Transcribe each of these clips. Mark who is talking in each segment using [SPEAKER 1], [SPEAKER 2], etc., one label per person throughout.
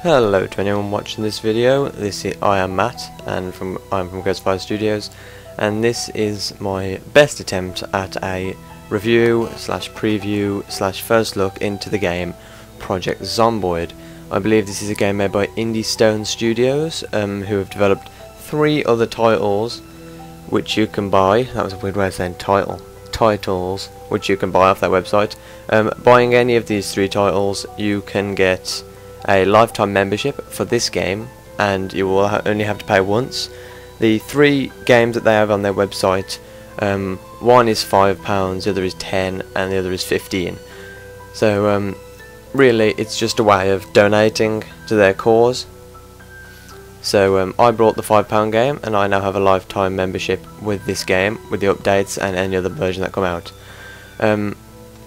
[SPEAKER 1] Hello to anyone watching this video. I am Matt, and I'm from Ghostfire Studios, and this is my best attempt at a review slash preview slash first look into the game Project Zomboid. I believe this is a game made by Indie Stone Studios, who have developed 3 other titles which you can buy. That was a weird way of saying titles which you can buy off their website. Buying any of these 3 titles, you can get a lifetime membership for this game, and you will only have to pay once. The 3 games that they have on their website, one is £5, the other is 10, and the other is 15. So really it's just a way of donating to their cause. So I bought the £5 game, and I now have a lifetime membership with this game, with the updates and any other version that come out.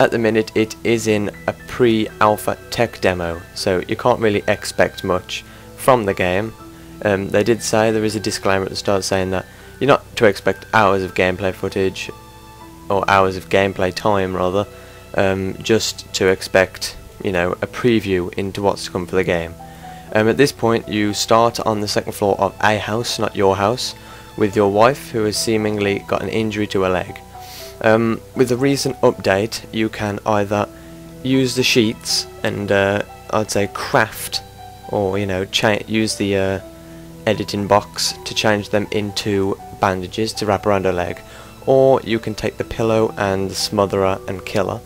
[SPEAKER 1] At the minute it is in a pre-alpha tech demo, so you can't really expect much from the game. They did say, there is a disclaimer at the start saying that you're not to expect hours of gameplay footage, or hours of gameplay time rather, just to expect, you know, a preview into what's to come for the game. At this point you start on the 2nd floor of a house, not your house, with your wife, who has seemingly got an injury to her leg. With the recent update, you can either use the sheets and I'd say craft, or use the editing box to change them into bandages to wrap around her leg, or you can take the pillow and smother her and kill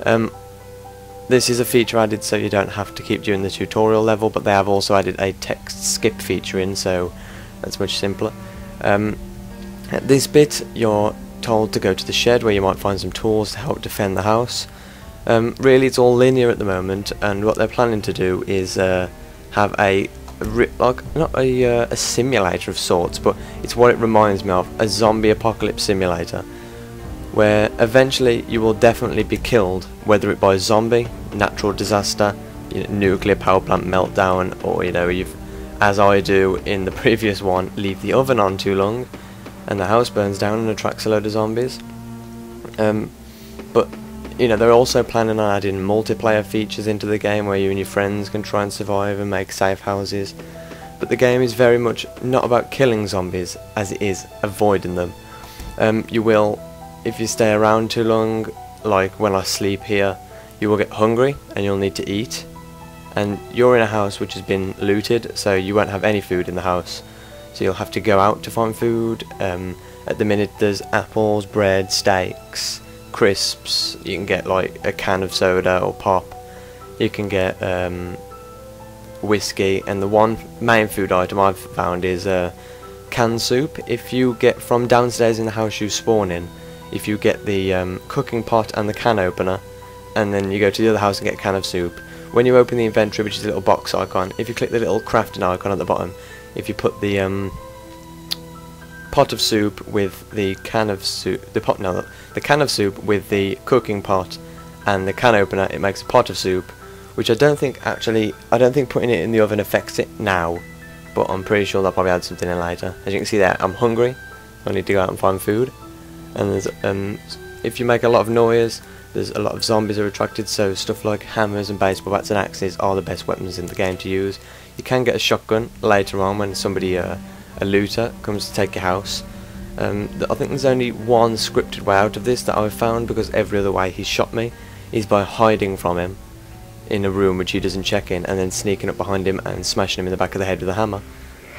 [SPEAKER 1] her. This is a feature added so you don't have to keep doing the tutorial level, but they have also added a text skip feature in, so that's much simpler. At this bit you're told to go to the shed, where you might find some tools to help defend the house. Really it's all linear at the moment, and what they're planning to do is have a simulator of sorts, but it's what it reminds me of, a zombie apocalypse simulator, where eventually you will definitely be killed, whether it by zombie, natural disaster, nuclear power plant meltdown, or you've, as I do in the previous one, leave the oven on too long and the house burns down and attracts a load of zombies. But they're also planning on adding multiplayer features into the game, where you and your friends can try and survive and make safe houses. But the game is very much not about killing zombies as it is avoiding them. You will, if you stay around too long, like when I sleep here, you will get hungry and you'll need to eat. And you're in a house which has been looted, so you won't have any food in the house. So you'll have to go out to find food. At the minute there's apples, bread, steaks, crisps. You can get like a can of soda or pop. You can get whiskey, and the one main food item I've found is canned soup. If you get from downstairs in the house you spawn in, if you get the cooking pot and the can opener, and then you go to the other house and get a can of soup, when you open the inventory, which is a little box icon, if you click the little crafting icon at the bottom, if you put the pot of soup with the can of soup, the can of soup with the cooking pot and the can opener, it makes a pot of soup, which I don't think putting it in the oven affects it now, but I'm pretty sure they'll probably add something in later. As you can see there, I'm hungry, I need to go out and find food, and there's if you make a lot of noise, there's a lot of zombies are attracted, so stuff like hammers and baseball bats and axes are the best weapons in the game to use. You can get a shotgun later on when somebody, a looter, comes to take your house. I think there's only one scripted way out of this that I've found, because every other way he's shot me is by hiding from him in a room which he doesn't check in, and then sneaking up behind him and smashing him in the back of the head with a hammer.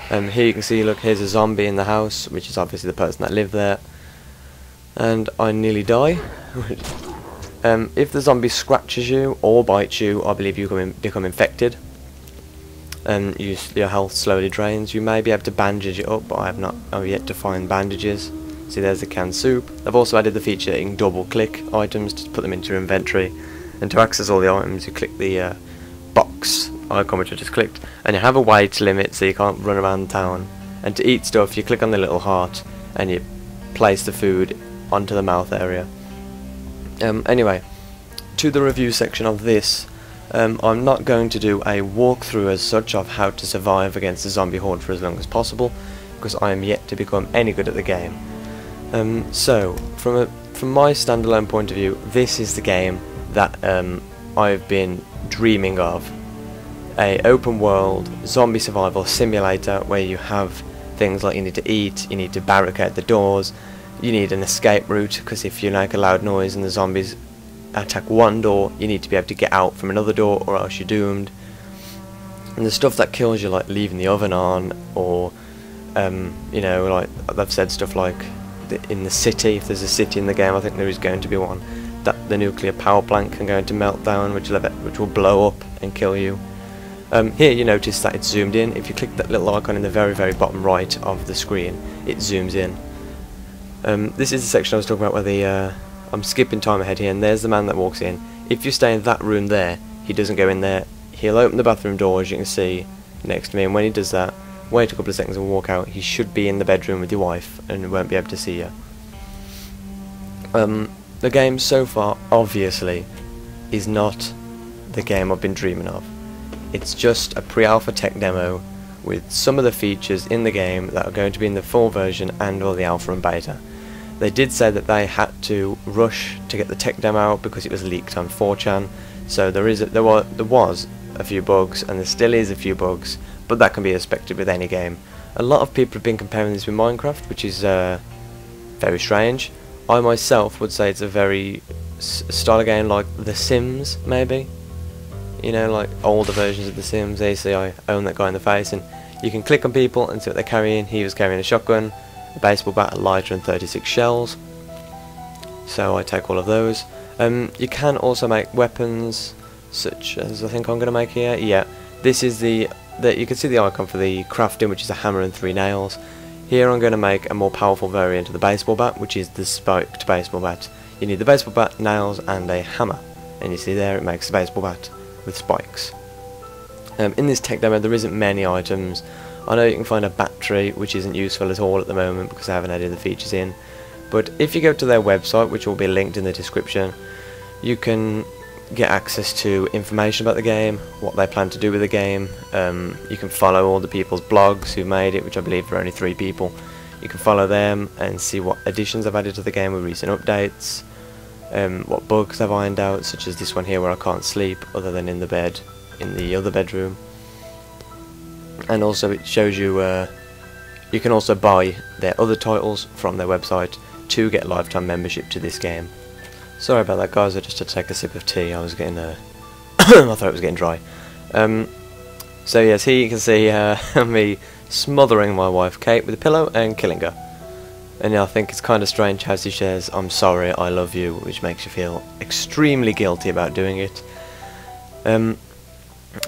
[SPEAKER 1] Here you can see, look, here's a zombie in the house, which is obviously the person that lived there, and I nearly die. If the zombie scratches you or bites you, I believe you become infected, and your health slowly drains. You may be able to bandage it up, but I've yet to find bandages. See, there's the canned soup. They've also added the feature that you can double click items to put them into your inventory, and to access all the items you click the box icon which I just clicked, and you have a weight limit so you can't run around town. And to eat stuff, you click on the little heart and you place the food onto the mouth area. Anyway, to the review section of this, I'm not going to do a walkthrough as such of how to survive against a zombie horde for as long as possible, because I am yet to become any good at the game. So, from my standalone point of view, this is the game that I've been dreaming of. A open world zombie survival simulator where you have things like you need to eat, you need to barricade the doors, you need an escape route, because if you make a loud noise and the zombies attack one door, you need to be able to get out from another door or else you're doomed. And the stuff that kills you, like leaving the oven on, or you know, like I've said stuff like in the city, if there's a city in the game, I think there is going to be one, that the nuclear power plant can go into meltdown, which will blow up and kill you. Here you notice that it's zoomed in. If you click that little icon in the very bottom right of the screen, it zooms in. This is the section I was talking about where the I'm skipping time ahead here, and there's the man that walks in. If you stay in that room there, he doesn't go in there. He'll open the bathroom door, as you can see next to me, and when he does that, wait a couple of seconds and walk out, he should be in the bedroom with your wife and won't be able to see you. The game so far, obviously, is not the game I've been dreaming of. It's just a pre-alpha tech demo with some of the features in the game that are going to be in the full version and or the alpha and beta. They did say that they had to rush to get the tech demo out because it was leaked on 4chan, so there was a few bugs, and there still is a few bugs, but that can be expected with any game. A lot of people have been comparing this with Minecraft, which is very strange. I myself would say it's a very style of game like The Sims, maybe. You know, like older versions of The Sims. They say I own that guy in the face, and you can click on people and see what they're carrying. He was carrying a shotgun, a baseball bat, a lighter and 36 shells. So I take all of those. You can also make weapons, such as I think I'm going to make here. Yeah, this is you can see the icon for the crafting, which is a hammer and 3 nails. Here I'm going to make a more powerful variant of the baseball bat, which is the spiked baseball bat. You need the baseball bat, nails and a hammer, and you see there it makes the baseball bat with spikes. In this tech demo there isn't many items. I know you can find a battery, which isn't useful at all at the moment because I haven't added the features in, but if you go to their website, which will be linked in the description, you can get access to information about the game, what they plan to do with the game. You can follow all the people's blogs who made it, which I believe are only 3 people. You can follow them and see what additions I've added to the game with recent updates, what bugs I've ironed out, such as this one here where I can't sleep other than in the bed in the other bedroom. And also it shows you you can also buy their other titles from their website to get lifetime membership to this game. Sorry about that, guys, I just had to take a sip of tea. I was getting my throat was getting dry. So yes, here you can see me smothering my wife Kate with a pillow and killing her. And yeah, I think it's kind of strange how she shares "I'm sorry, I love you," which makes you feel extremely guilty about doing it.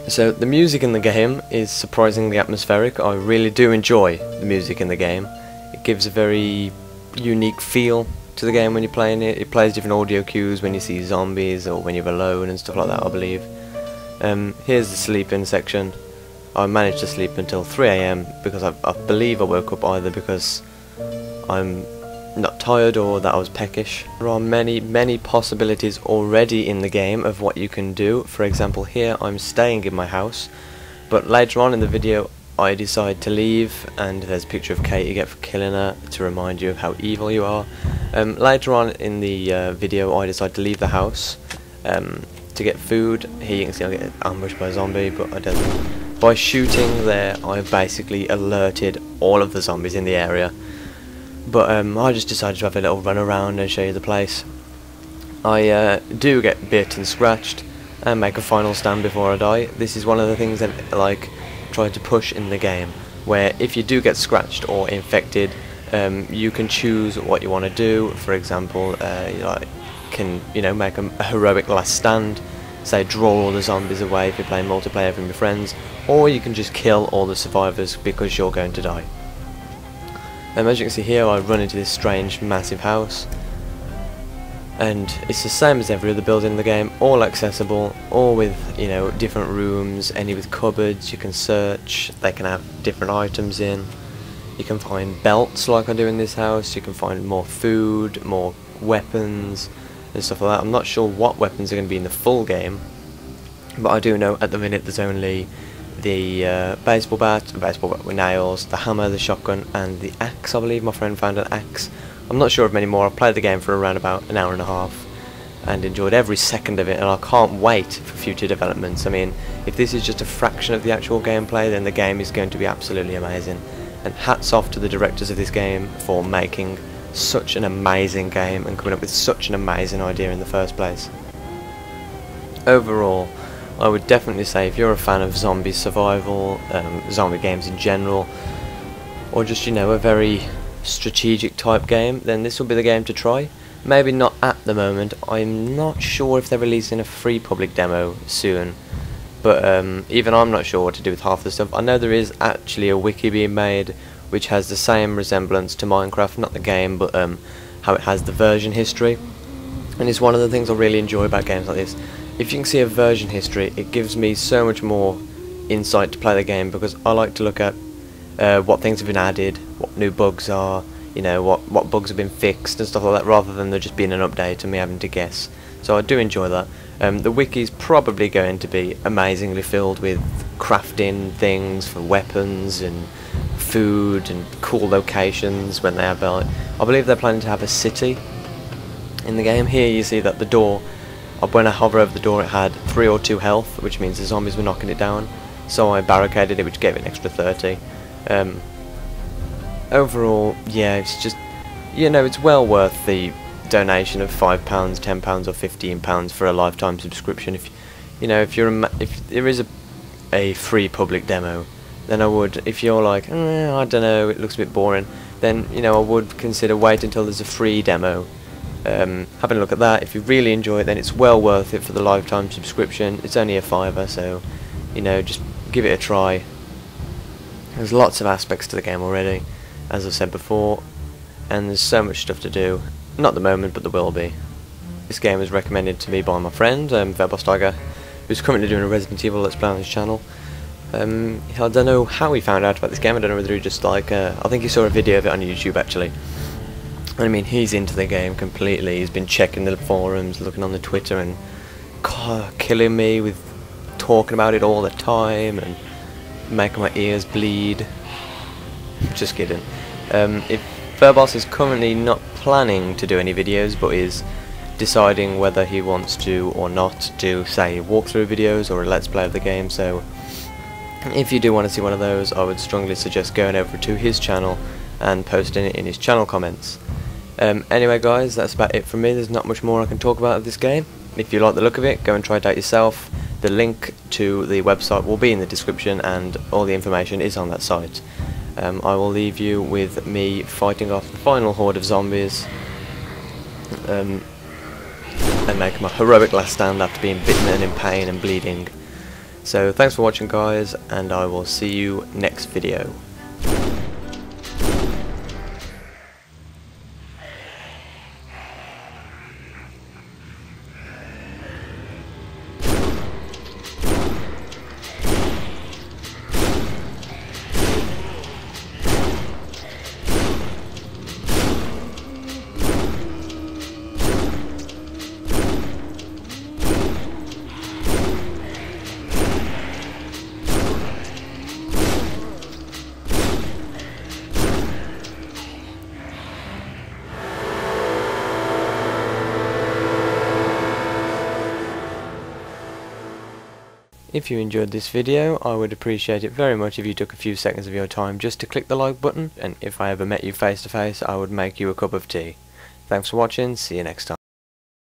[SPEAKER 1] So the music in the game is surprisingly atmospheric. I really do enjoy the music in the game. It gives a very unique feel to the game when you're playing it. It plays different audio cues when you see zombies or when you're alone and stuff like that, I believe. Here's the sleeping section. I managed to sleep until 3 AM because I believe I woke up either because I'm not tired or that I was peckish. There are many possibilities already in the game of what you can do. For example, here I'm staying in my house, but later on in the video I decide to leave, and there's a picture of Kate you get for killing her to remind you of how evil you are. Later on in the video I decide to leave the house to get food. Here you can see I get ambushed by a zombie, but I don't. By shooting there I've basically alerted all of the zombies in the area. But I just decided to have a little run around and show you the place. I do get bit and scratched and make a final stand before I die. This is one of the things that like try to push in the game, where if you do get scratched or infected, you can choose what you want to do. For example, you can make a heroic last stand, say draw all the zombies away if you're playing multiplayer with your friends, or you can just kill all the survivors because you're going to die. As you can see here, I run into this strange massive house, and it's the same as every other building in the game, all accessible, all with different rooms, any with cupboards. You can search, they can have different items in. You can find belts like I do in this house, you can find more food, more weapons and stuff like that. I'm not sure what weapons are going to be in the full game, but I do know at the minute there's only the baseball bat with nails, the hammer, the shotgun, and the axe. I believe my friend found an axe. I'm not sure of many more. I've played the game for around about an hour and a half and enjoyed every second of it, and I can't wait for future developments. I mean, if this is just a fraction of the actual gameplay, then the game is going to be absolutely amazing. And hats off to the directors of this game for making such an amazing game and coming up with such an amazing idea in the first place. Overall, I would definitely say if you're a fan of zombie survival, zombie games in general, or just, you know, a very strategic type game, then this will be the game to try. Maybe not at the moment. I'm not sure if they're releasing a free public demo soon, but even I'm not sure what to do with half the stuff. I know there is actually a wiki being made which has the same resemblance to Minecraft, not the game, but how it has the version history, and it's one of the things I really enjoy about games like this. If you can see a version history, it gives me so much more insight to play the game, because I like to look at what things have been added, what new bugs are, you know, what bugs have been fixed and stuff like that, rather than there just being an update and me having to guess. So I do enjoy that. The wiki is probably going to be amazingly filled with crafting things for weapons and food and cool locations when they have I believe they're planning to have a city in the game. Here you see that the door, when I hover over the door, it had 3 or 2 health, which means the zombies were knocking it down, so I barricaded it, which gave it an extra 30. Overall, yeah, it's just, you know, it's well worth the donation of £5, £10 or £15 for a lifetime subscription. If you know, if there is a free public demo, then I would. If you're like, I don't know, it looks a bit boring, then, you know, I would consider waiting until there's a free demo, having a look at that. If you really enjoy it, then it's well worth it for the lifetime subscription. It's only a £5, so, you know, just give it a try. There's lots of aspects to the game already, as I've said before, and there's so much stuff to do. Not at the moment, but there will be. This game was recommended to me by my friend, Verbostiger, who's currently doing a Resident Evil Let's Play on his channel. I don't know how he found out about this game. I don't know whether he just like, I think he saw a video of it on YouTube actually. I mean, he's into the game completely. He's been checking the forums, looking on the Twitter, and killing me with talking about it all the time and making my ears bleed. Just kidding. If Verbos is currently not planning to do any videos, but is deciding whether he wants to or not do, say, walkthrough videos or a let's play of the game, so if you do want to see one of those, I would strongly suggest going over to his channel and posting it in his channel comments. Anyway guys, that's about it from me. There's not much more I can talk about of this game. If you like the look of it, go and try it out yourself. The link to the website will be in the description, and all the information is on that site. I will leave you with me fighting off the final horde of zombies and making my heroic last stand after being bitten and in pain and bleeding. So thanks for watching guys, and I will see you next video. If you enjoyed this video, I would appreciate it very much if you took a few seconds of your time just to click the like button, and if I ever met you face to face, I would make you a cup of tea. Thanks for watching, see you next time.